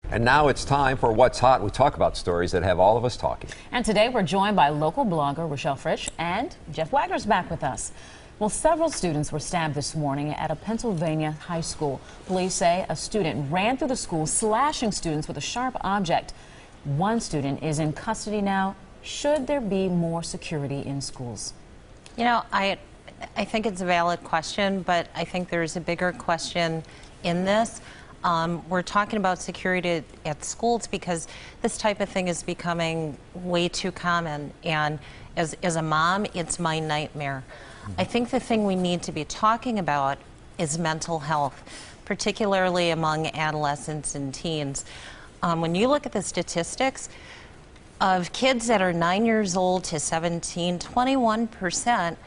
And now it's time for What's Hot. We talk about stories that have all of us talking. And today we're joined by local blogger Rochelle Fritsch, and Jeff Wagner's back with us. Well, several students were stabbed this morning at a Pennsylvania high school. Police say a student ran through the school, slashing students with a sharp object. One student is in custody now. Should there be more security in schools? You know, I think it's a valid question, but I think there's a bigger question in this. We're talking about security at schools because this type of thing is becoming way too common, and as a mom, it's my nightmare. I think the thing we need to be talking about is mental health, particularly among adolescents and teens. When you look at the statistics of kids that are 9 years old to 17, 21%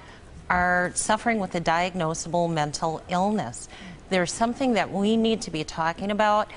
are suffering with a diagnosable mental illness. There's something that we need to be talking about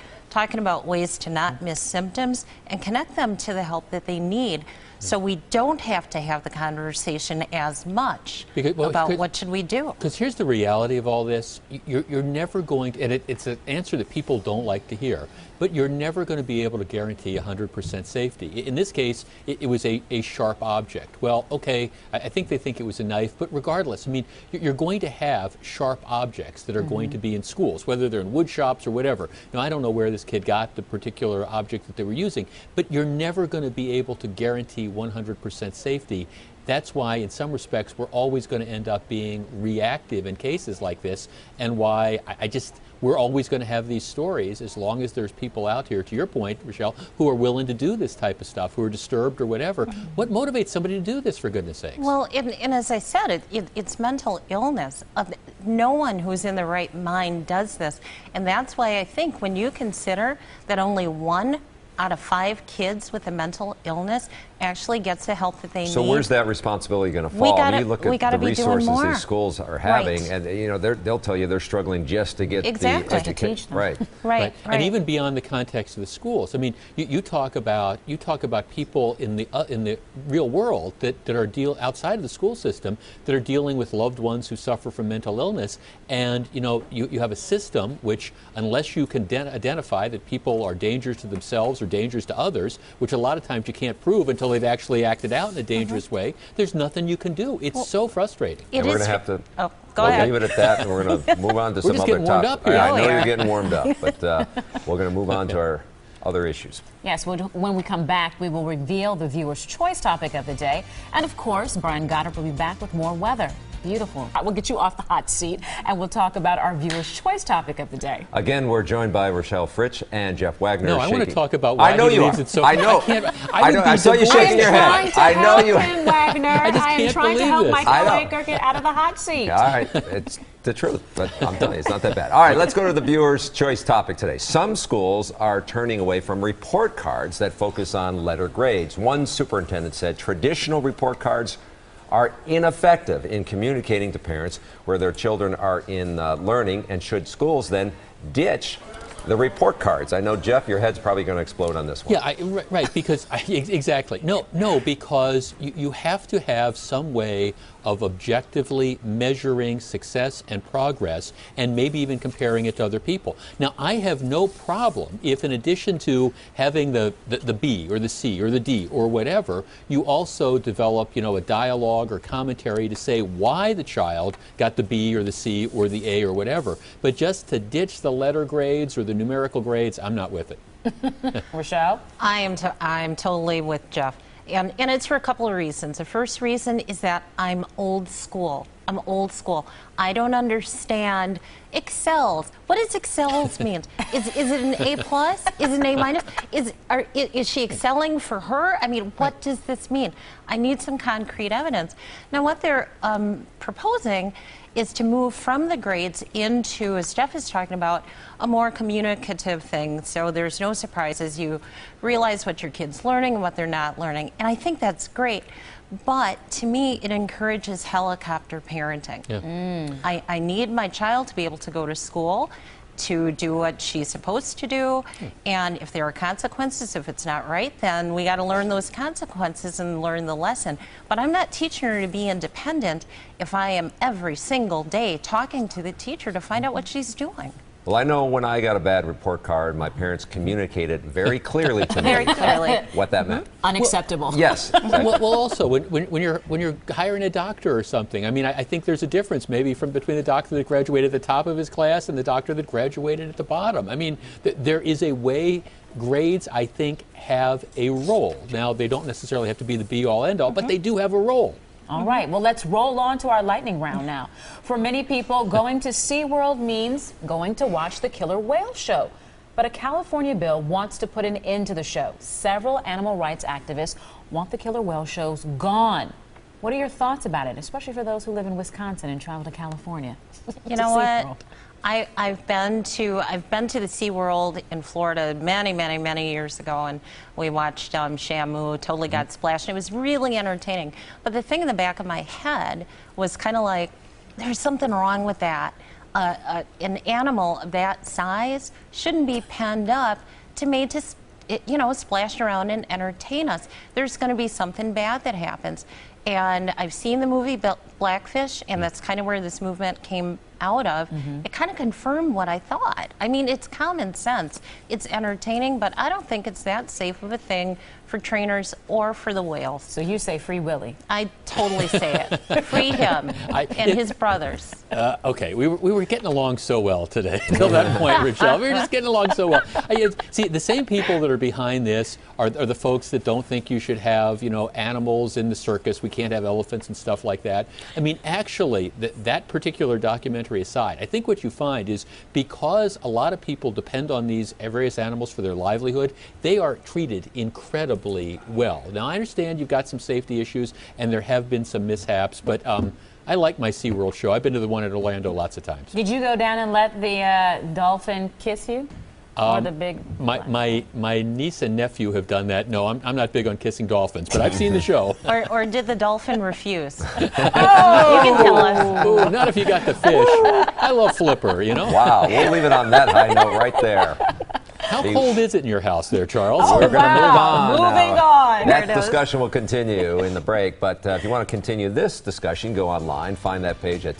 ways to not miss symptoms and connect them to the help that they need, so we don't have to have the conversation as much about what should we do. Because here's the reality of all this. You're never going to, and it's an answer that people don't like to hear, but you're never going to be able to guarantee 100% safety. In this case, it was a sharp object. Well, okay, I think they think it was a knife, but regardless, I mean, you're going to have sharp objects that are going to be in schools, whether they're in wood shops or whatever. Now, I don't know where this kid got the particular object that they were using, but you're never going to be able to guarantee 100% safety. That's why, in some respects, we're always going to end up being reactive in cases like this, and why we're always going to have these stories as long as there's people out here, to your point, Rochelle, who are willing to do this type of stuff, who are disturbed or whatever. What motivates somebody to do this, for goodness sakes? Well, and as I said, it's mental illness. No one who's in the right mind does this, and that's why I think when you consider that only 1 out of 5 kids with a mental illness actually gets the help that they need. So where's that responsibility going to fall? I mean, you look at the resources these schools are having, and you know they'll tell you they're struggling just to get the education. Right. And even beyond the context of the schools, I mean, you talk about people in the real world that are outside of the school system that are dealing with loved ones who suffer from mental illness, and you know you have a system which, unless you can identify that people are dangerous to themselves or dangerous to others, which a lot of times you can't prove until they've actually acted out in a dangerous way, there's nothing you can do. It's so frustrating. And we're going to have to go ahead. Leave it at that, and we're going to move on to some other topics. I know you're getting warmed up, but we're going to move on to our other issues. Yes, when we come back, we will reveal the viewer's choice topic of the day. And of course, Brian Goddard will be back with more weather. Beautiful. We'll get you off the hot seat, and we'll talk about our viewer's choice topic of the day. Again, we're joined by Rochelle Fritsch and Jeff Wagner. No, I want to talk about why I know you are. I know. I saw you shaking your head. I know you. Wagner. I am trying to help my co-anchor get out of the hot seat. All right, it's the truth, but I'm telling you, it's not that bad. All right, let's go to the viewer's choice topic today. Some schools are turning away from report cards that focus on letter grades. One superintendent said traditional report cards are ineffective in communicating to parents where their children are in learning, and should schools then ditch the report cards? I know, Jeff, your head's probably going to explode on this one. Yeah, right, because, exactly. No, because you have to have some way of objectively measuring success and progress, and maybe even comparing it to other people. Now, I have no problem if, in addition to having the B or the C or the D or whatever, you also develop, a dialogue or commentary to say why the child got the B or the C or the A or whatever. But just to ditch the letter grades or the numerical grades, I'm not with it. Rochelle? I'm totally with Jeff. And it's for a couple of reasons. The first reason is that I'm old school. I don't understand excels. What does excels mean? Is it an A plus? Is it an A minus? Is she excelling for her? I mean, what does this mean? I need some concrete evidence. Now, what they're proposing is to move from the grades into, as Jeff is talking about, a more communicative thing. So there's no surprises. You realize what your kid's learning and what they're not learning. And I think that's great. But to me, it encourages helicopter parenting. Yeah. I need my child to be able to go to school, to do what she's supposed to do, and if there are consequences, if it's not right, then we got to learn those consequences and learn the lesson. But I'm not teaching her to be independent if I am every single day talking to the teacher to find out what she's doing. Well, I know when I got a bad report card, my parents communicated very clearly to me Very clearly. what that meant. Unacceptable. Yes. Exactly. Well, also when you're hiring a doctor or something, I mean, I think there's a difference maybe between the doctor that graduated at the top of his class and the doctor that graduated at the bottom. I mean, there is a way. Grades, I think, have a role. Now, they don't necessarily have to be the be-all, end-all, but they do have a role. All right, well, let's roll on to our lightning round now. For many people, going to SeaWorld means going to watch the killer whale show. But a California bill wants to put an end to the show. Several animal rights activists want the killer whale shows gone. What are your thoughts about it, especially for those who live in Wisconsin and travel to California? You know what? I've been to the SeaWorld in Florida many years ago, and we watched Shamu, totally got splashed, and it was really entertaining. But the thing in the back of my head was kind of like, there's something wrong with that. An animal of that size shouldn't be penned up made to splash around and entertain us. There's going to be something bad that happens. And I've seen the movie Blackfish, and that's kind of where this movement came out of. It kind of confirmed what I thought. I mean, it's common sense. It's entertaining, but I don't think it's that safe of a thing for trainers or for the whales. So you say Free Willy. I totally say it. Free him and his brothers. Okay, we were getting along so well today until that point, Rochelle. We were just getting along so well. See, the same people that are behind this are the folks that don't think you should have, animals in the circus. We can't have elephants and stuff like that. I mean, actually, that particular documentary aside, I think what you find is because a lot of people depend on these various animals for their livelihood, they are treated incredibly well. Now, I understand you've got some safety issues and there have been some mishaps, but I like my SeaWorld show. I've been to the one in Orlando lots of times. Did you go down and let the dolphin kiss you? Or the big... My niece and nephew have done that. No, I'm not big on kissing dolphins, but I've seen the show. Or did the dolphin refuse? Oh! You can tell us. Ooh, not if you got the fish. I love Flipper, Wow, we'll leave it on that high note right there. How cold is it in your house there, Charles? We're going to move on. Moving on. That discussion will continue in the break, but if you want to continue this discussion, go online, find that page at